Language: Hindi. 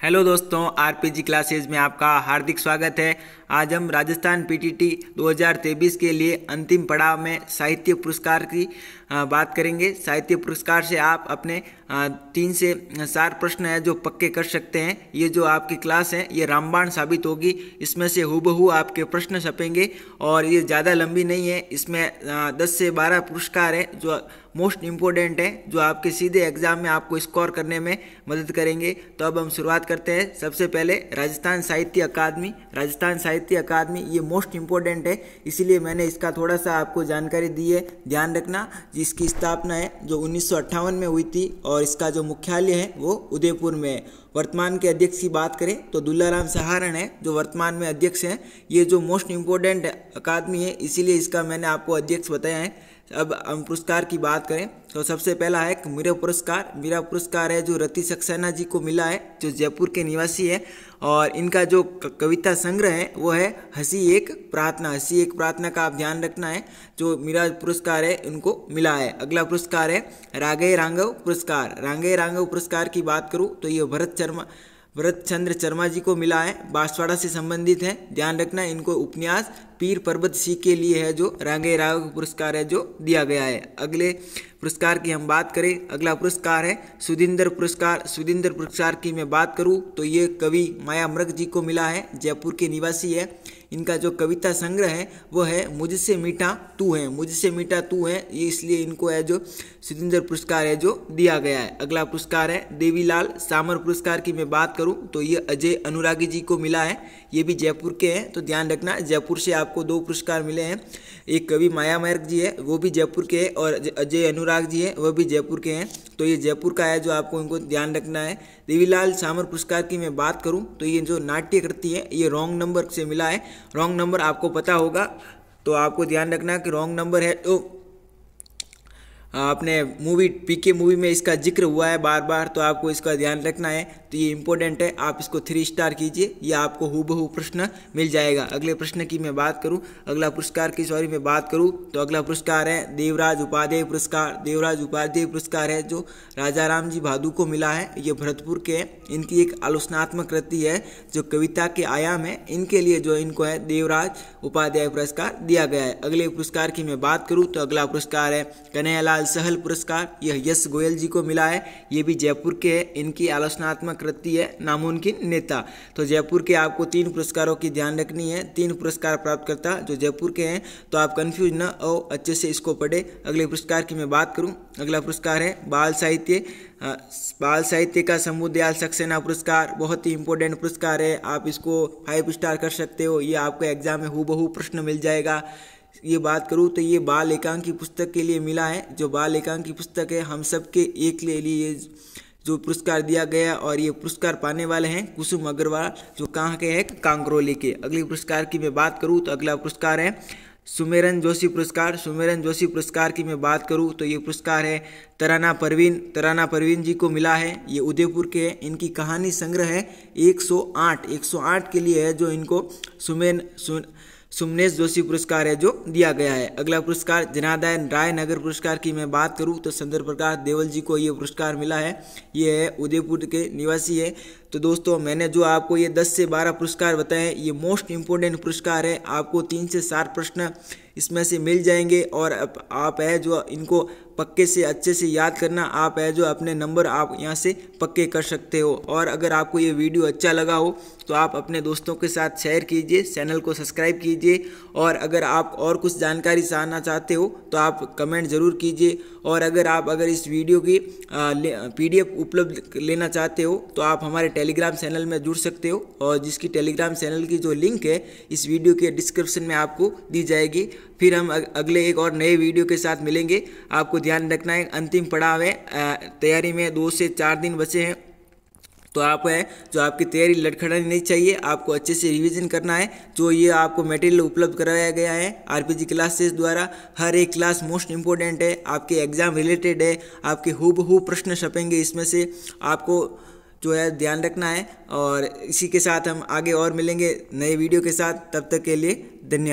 हेलो दोस्तों, आरपीजी क्लासेज में आपका हार्दिक स्वागत है। आज हम राजस्थान पीटीटी 2023 के लिए अंतिम पड़ाव में साहित्य पुरस्कार की बात करेंगे। साहित्य पुरस्कार से आप अपने 3 से 4 प्रश्न हैं जो पक्के कर सकते हैं। ये जो आपकी क्लास है ये रामबाण साबित होगी। इसमें से हूबहू आपके प्रश्न छपेंगे और ये ज़्यादा लंबी नहीं है। इसमें 10 से 12 पुरस्कार हैं जो मोस्ट इम्पोर्टेंट है, जो आपके सीधे एग्जाम में आपको स्कोर करने में मदद करेंगे। तो अब हम शुरुआत करते हैं। सबसे पहले राजस्थान साहित्य अकादमी ये मोस्ट इम्पोर्टेंट है, इसीलिए मैंने इसका थोड़ा सा आपको जानकारी दी है। ध्यान रखना, जिसकी स्थापना है जो 1958 में हुई थी और इसका जो मुख्यालय है वो उदयपुर में है। वर्तमान के अध्यक्ष की बात करें तो दुल्लाराम सहारण है जो वर्तमान में अध्यक्ष हैं। ये जो मोस्ट इम्पोर्टेंट अकादमी है, इसीलिए इसका मैंने आपको अध्यक्ष बताया है। अब हम पुरस्कार की बात करें तो सबसे पहला है मीरा पुरस्कार है जो रति सक्सेना जी को मिला है, जो जयपुर के निवासी है। और इनका जो कविता संग्रह है वो है हंसी एक प्रार्थना का आप ध्यान रखना है। जो मीरा पुरस्कार है इनको मिला है। अगला पुरस्कार है रांगे रांगव पुरस्कार की बात करूँ तो ये भरत चंद्र शर्मा जी को मिला है, बांसवाड़ा से संबंधित है। ध्यान रखना, इनको उपन्यास पीर पर्वत सिंह के लिए है जो रांगे रांगव पुरस्कार है जो दिया गया है। अगले पुरस्कार की हम बात करें, अगला पुरस्कार है सुधींद्र पुरस्कार की मैं बात करूं तो ये कवि माया मृग जी को मिला है, जयपुर के निवासी है। इनका जो कविता संग्रह है वो है मुझसे मीठा तू है, ये इसलिए इनको है जो सुधींद्र पुरस्कार है जो दिया गया है। अगला पुरस्कार है देवीलाल सामर पुरस्कार की मैं बात करूं तो ये अजय अनुरागी जी को मिला है, ये भी जयपुर के हैं। तो ध्यान रखना, जयपुर से आपको 2 पुरस्कार मिले हैं। एक कवि माया मृग जी है वो भी जयपुर के हैं और अजय अनुराग जी है वह भी जयपुर के हैं। तो ये जयपुर का है जो आपको इनको ध्यान रखना है। देवीलाल सामर पुरस्कार की मैं बात करूं तो ये जो नाट्य कृति है ये रॉन्ग नंबर से मिला है। रॉन्ग नंबर आपको पता होगा, तो आपको ध्यान रखना कि रॉन्ग नंबर है। तो आपने पीके मूवी में इसका जिक्र हुआ है बार बार, तो आपको इसका ध्यान रखना है। तो ये इंपॉर्टेंट है, आप इसको 3 स्टार कीजिए, ये आपको हूबहू प्रश्न मिल जाएगा। अगले प्रश्न की मैं बात करूं, अगला पुरस्कार है देवराज उपाध्याय पुरस्कार है जो राजा राम जी भादु को मिला है। ये भरतपुर के हैं। इनकी एक आलोचनात्मक कृति है जो कविता के आयाम है, इनके लिए जो इनको है देवराज उपाध्याय पुरस्कार दिया गया है। अगले पुरस्कार की मैं बात करूँ तो अगला पुरस्कार है कन्हैयालाल सहल पुरस्कार, यह यश गोयल जी को मिला है, ये भी जयपुर के हैं। इनकी आलोचनात्मक कृति है नामुमकिन नेता। तो जयपुर के आपको 3 पुरस्कारों की ध्यान रखनी है। 3 पुरस्कार प्राप्तकर्ता जो जयपुर के हैं, तो आप कंफ्यूज न हो, अच्छे से इसको पढ़े। अगले पुरस्कार की मैं बात करूं, अगला पुरस्कार है बाल साहित्य का समुदयाल सक्सेना पुरस्कार, बहुत ही इंपॉर्टेंट पुरस्कार है। आप इसको 5 स्टार कर सकते हो, ये आपको एग्जाम में हूबहू प्रश्न मिल जाएगा। ये बात करूँ तो ये बाल एकांकी पुस्तक के लिए मिला है। जो बाल एकांकी पुस्तक है हम सब के एक के लिए जो पुरस्कार दिया गया, और ये पुरस्कार पाने वाले हैं कुसुम अग्रवाल, जो कहाँ के हैं, कांकरोली के। अगले पुरस्कार की मैं बात करूँ तो अगला पुरस्कार है सुमेरन जोशी पुरस्कार की मैं बात करूँ तो ये पुरस्कार है तराना परवीन जी को मिला है, ये उदयपुर के हैं। इनकी कहानी संग्रह है 108 के लिए है जो इनको सुमनेश जोशी पुरस्कार है जो दिया गया है। अगला पुरस्कार जनार्दन राय नगर पुरस्कार की मैं बात करूं तो चंद्र प्रकाश देवल जी को ये पुरस्कार मिला है, ये है उदयपुर के निवासी है। तो दोस्तों, मैंने जो आपको ये 10 से 12 पुरस्कार बताए, ये मोस्ट इम्पोर्टेंट पुरस्कार है। आपको 3 से 4 प्रश्न इसमें से मिल जाएंगे और आप है जो इनको पक्के से अच्छे से याद करना। आप है जो अपने नंबर आप यहाँ से पक्के कर सकते हो। और अगर आपको ये वीडियो अच्छा लगा हो तो आप अपने दोस्तों के साथ शेयर कीजिए, चैनल को सब्सक्राइब कीजिए। और अगर आप और कुछ जानकारी जानना चाहते हो तो आप कमेंट ज़रूर कीजिए। और अगर इस वीडियो की PDF उपलब्ध लेना चाहते हो तो आप हमारे टेलीग्राम चैनल में जुड़ सकते हो, और जिसकी टेलीग्राम चैनल की जो लिंक है इस वीडियो के डिस्क्रिप्शन में आपको दी जाएगी। फिर हम अगले एक और नए वीडियो के साथ मिलेंगे। आपको ध्यान रखना है अंतिम पड़ाव है, तैयारी में 2 से 4 दिन बचे हैं। तो आप है जो आपकी तैयारी लड़खड़ानी नहीं चाहिए, आपको अच्छे से रिवीजन करना है। जो ये आपको मटेरियल उपलब्ध कराया गया है आरपीजी क्लासेस द्वारा, हर एक क्लास मोस्ट इंपॉर्टेंट है, आपके एग्जाम रिलेटेड है, आपके हूबहू प्रश्न छपेंगे इसमें से, आपको जो है ध्यान रखना है। और इसी के साथ हम आगे और मिलेंगे नए वीडियो के साथ, तब तक के लिए धन्यवाद।